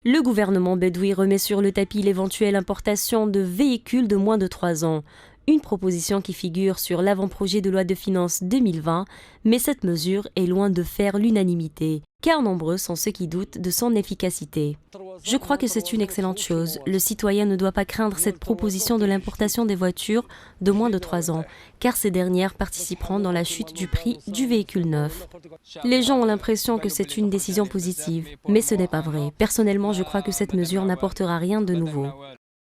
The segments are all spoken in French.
Le gouvernement bedoui remet sur le tapis l'éventuelle importation de véhicules de moins de 3 ans. Une proposition qui figure sur l'avant-projet de loi de finances 2020, mais cette mesure est loin de faire l'unanimité, car nombreux sont ceux qui doutent de son efficacité. Je crois que c'est une excellente chose. Le citoyen ne doit pas craindre cette proposition de l'importation des voitures de moins de 3 ans, car ces dernières participeront dans la chute du prix du véhicule neuf. Les gens ont l'impression que c'est une décision positive, mais ce n'est pas vrai. Personnellement, je crois que cette mesure n'apportera rien de nouveau.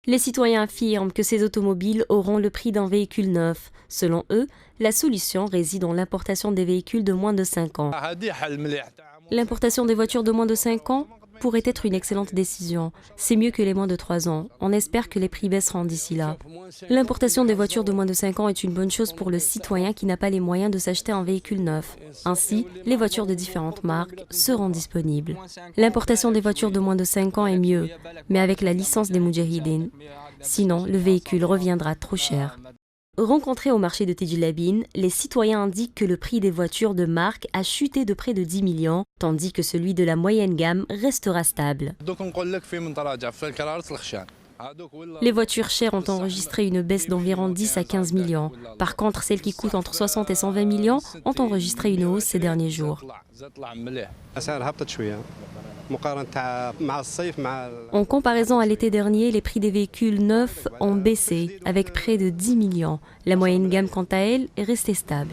Les citoyens affirment que ces automobiles auront le prix d'un véhicule neuf. Selon eux, la solution réside dans l'importation des véhicules de moins de 5 ans. L'importation des voitures de moins de 5 ans pourrait être une excellente décision. C'est mieux que les moins de 3 ans. On espère que les prix baisseront d'ici là. L'importation des voitures de moins de 5 ans est une bonne chose pour le citoyen qui n'a pas les moyens de s'acheter un véhicule neuf. Ainsi, les voitures de différentes marques seront disponibles. L'importation des voitures de moins de 5 ans est mieux, mais avec la licence des Moudjahidines. Sinon, le véhicule reviendra trop cher. Rencontrés au marché de Tedjilabine, les citoyens indiquent que le prix des voitures de marque a chuté de près de 10 millions, tandis que celui de la moyenne gamme restera stable. Les voitures chères ont enregistré une baisse d'environ 10 à 15 millions. Par contre, celles qui coûtent entre 60 et 120 millions ont enregistré une hausse ces derniers jours. En comparaison à l'été dernier, les prix des véhicules neufs ont baissé, avec près de 10 millions. La moyenne gamme, quant à elle, est restée stable.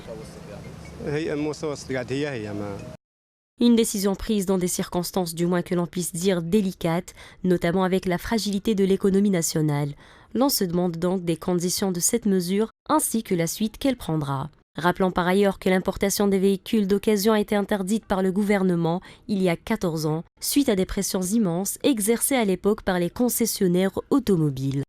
Une décision prise dans des circonstances du moins que l'on puisse dire délicates, notamment avec la fragilité de l'économie nationale. L'on se demande donc des conditions de cette mesure ainsi que la suite qu'elle prendra. Rappelons par ailleurs que l'importation des véhicules d'occasion a été interdite par le gouvernement il y a 14 ans, suite à des pressions immenses exercées à l'époque par les concessionnaires automobiles.